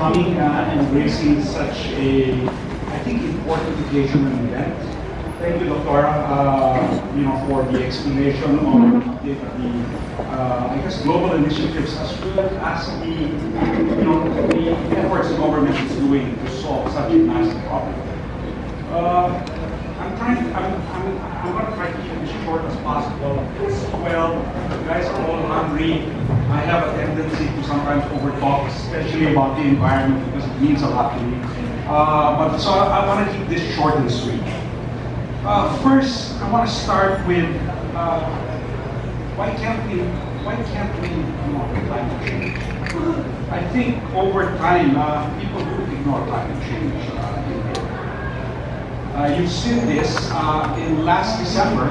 coming and embracing such a, I think, important occasion and event. Thank you, Doctora, for the explanation on the I guess, global initiatives as well as the efforts the government is doing to solve such a massive problem. I'm going to try to keep it as short as possible. Well, you guys are all hungry. I have a tendency to sometimes overtalk, especially about the environment, because it means a lot to me. So I want to keep this short and sweet. First, I want to start with why can't we ignore climate change? I think over time, people do ignore climate change. You've seen this in last December.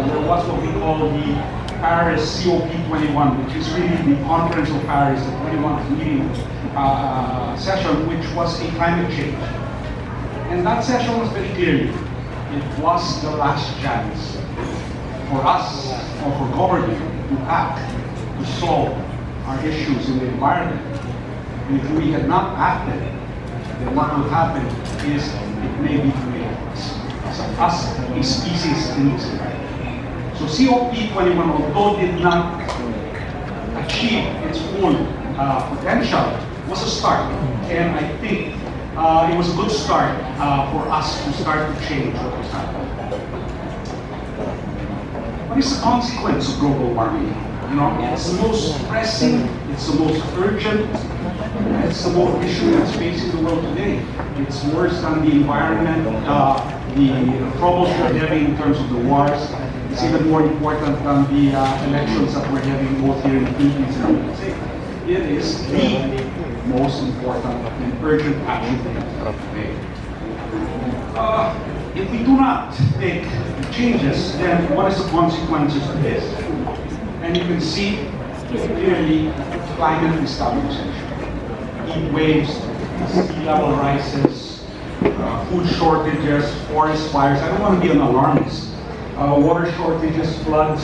There was what we call the Paris COP21, which is really the Conference of Paris, the 21st meeting session, which was a climate change. And that session was very clearly, it was the last chance for us or for government to act, to solve our issues in the environment. And if we had not acted, then what will happen is it may be too late for us. So us, a species in this environment. So COP21, although did not achieve its full potential, was a start. And I think it was a good start for us to start to change what was happening. What is the consequence of global warming? It's the most pressing, it's the most urgent, it's the most issue that's facing the world today. It's worse than the environment, the troubles we're having in terms of the wars. It's even more important than the elections that we're having both here in the Philippines and in the United States. It is the most important and urgent action today. If we do not take changes, then what is the consequences of this? And you can see clearly climate destabilization. Heat waves, sea level rises, food shortages, forest fires. I don't want to be an alarmist. Water shortages, floods,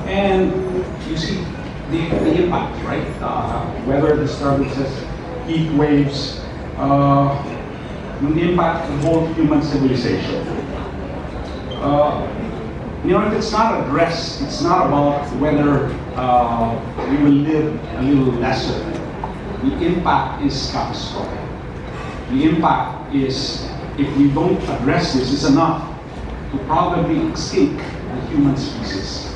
and you see the impact, right? Weather disturbances, heat waves, the impact of whole human civilization. If it's not addressed, it's not about whether we will live a little lesser. The impact is catastrophic. The impact is, if we don't address this, is enough to probably extinct the human species.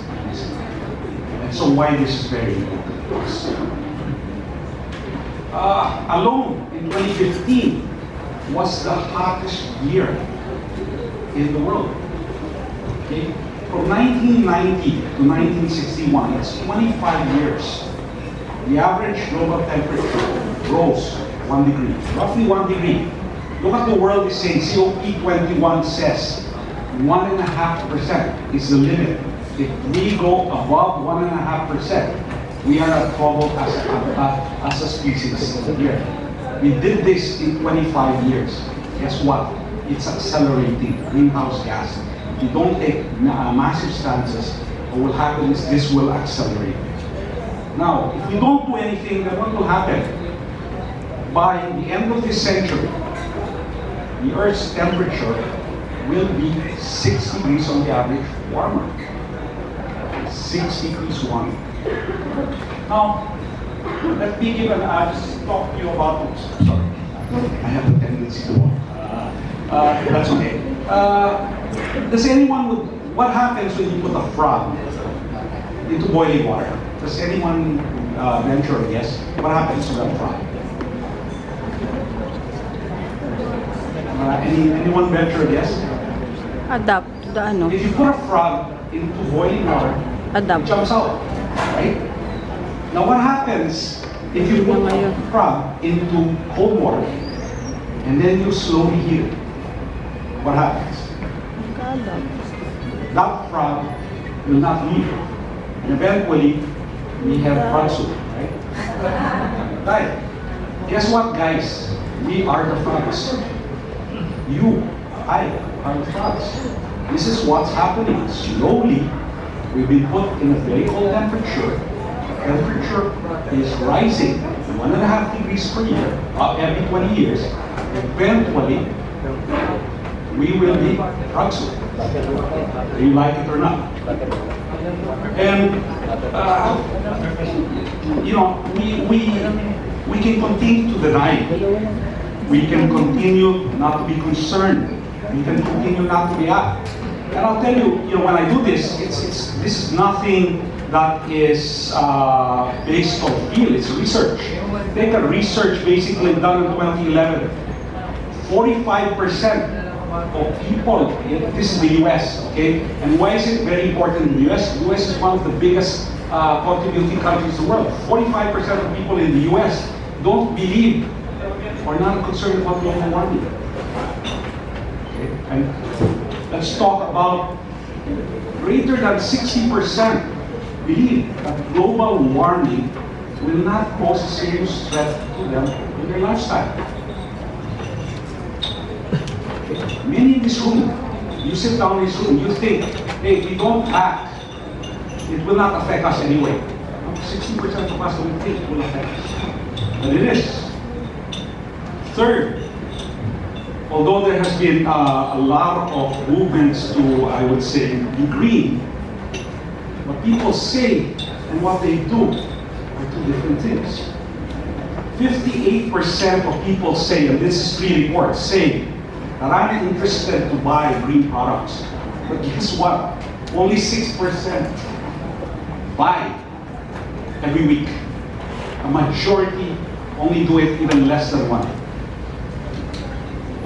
And so why this is very important to us. Alone in 2015 was the hottest year in the world. Okay? From 1990 to 1961, that's 25 years. The average global temperature rose 1 degree, roughly 1 degree. Look at the world is saying, COP21 says 1.5% is the limit. If we go above 1.5%, we are in trouble as a species here. We did this in 25 years. Guess what? It's accelerating greenhouse gas. If you don't take massive stances, what will happen is this will accelerate. Now, if we don't do anything, then what will happen? By the end of this century, the Earth's temperature will be 6 degrees on the average warmer. 6 degrees warmer. Now, let me give just talk to you about this. Sorry, I have a tendency to walk. That's okay. Does anyone what happens when you put a frog into boiling water? Does anyone venture a guess? What happens to that frog? Anyone venture a guess? Adapt to the ano. If you put a frog into boiling water, Adapt. it jumps out, right? Now what happens if you put a frog into cold water and then you slowly heat it? What happens? That frog will not leave. And eventually, we have frog soup, right? Right. Guess what, guys? We are the frogs. You, I, are the frogs. This is what's happening. Slowly, we've been put in a very cold temperature. Temperature is rising. 1.5 degrees per year, every 20 years, eventually we will be drug suit. Whether you like it or not. And you know, we can continue to deny it. We can continue not to be concerned. We can continue not to react. And I'll tell you, when I do this, this is nothing that is based on feel. It's research. Take a research basically done in 2011. 45% of people, this is the US, okay? And why is it very important in the US? The US is one of the biggest contributing countries in the world. 45% of people in the US don't believe or not concerned about global warming. Okay? And let's talk about greater than 60% believe that global warming will not pose a serious threat to them in their lifestyle. Many in this room, you sit down in this room, you think, hey, if we don't act, it will not affect us anyway. 60% of us don't think it will affect us. But it is. Third, although there has been a lot of movements to, I would say, be green, what people say and what they do are two different things. 58% of people say, and this is 3 reports, say that I'm interested to buy green products. But guess what? Only 6% buy every week. A majority only do it even less than one.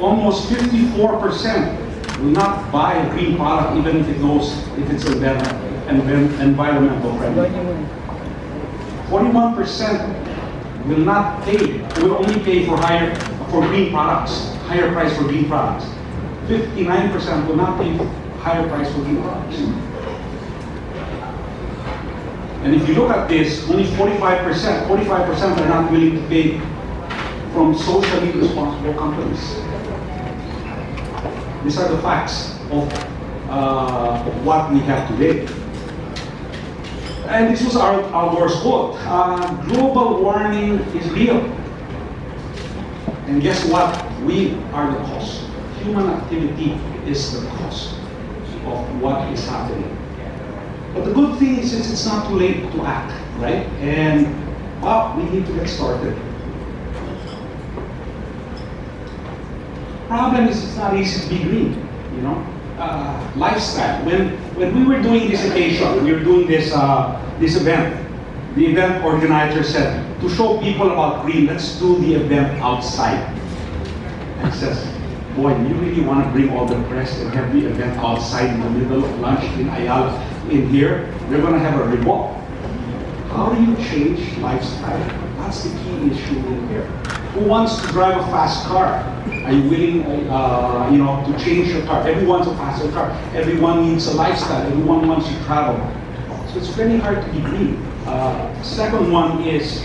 Almost 54% will not buy a green product even if it knows if it's environmental friendly. 41% will not pay, will only pay for green products, higher price for green products. 59% will not pay higher price for green products. And if you look at this, only 45% are not willing to pay from socially responsible companies. These are the facts of what we have today. And this was our worst quote. Global warming is real. And guess what? We are the cause. Human activity is the cause of what is happening. But the good thing is it's not too late to act, right? And we need to get started. Problem is it's not easy to be green, lifestyle. When we were doing this occasion, we were doing this event. The event organizer said, to show people about green, let's do the event outside. And says, boy, you really want to bring all the press and have the event outside in the middle of lunch in Ayala. In here, we're going to have a revolt. How do you change lifestyle? That's the key issue in here. Who wants to drive a fast car? Are you willing, to change your car? Everyone wants a faster car. Everyone needs a lifestyle. Everyone wants to travel. So it's very hard to be green. Second one is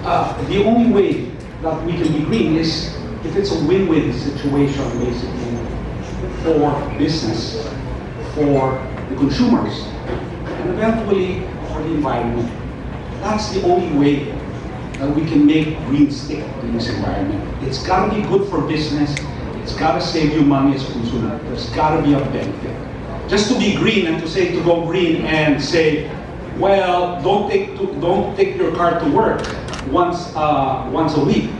the only way that we can be green is if it's a win-win situation, basically, for business, for the consumers, and eventually for the environment. That's the only way that we can make green stick in this environment. It's got to be good for business. It's got to save you money as a consumer. There's got to be a benefit. Just to be green and to go green and say, well, don't take your car to work once a week.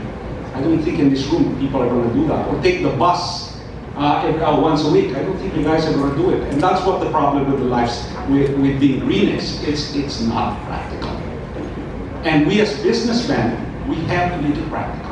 I don't think in this room people are going to do that. Or take the bus once a week. I don't think you guys are going to do it. And that's what the problem with the with being green is. It's not practical. And we as businessmen, we have to make it practical.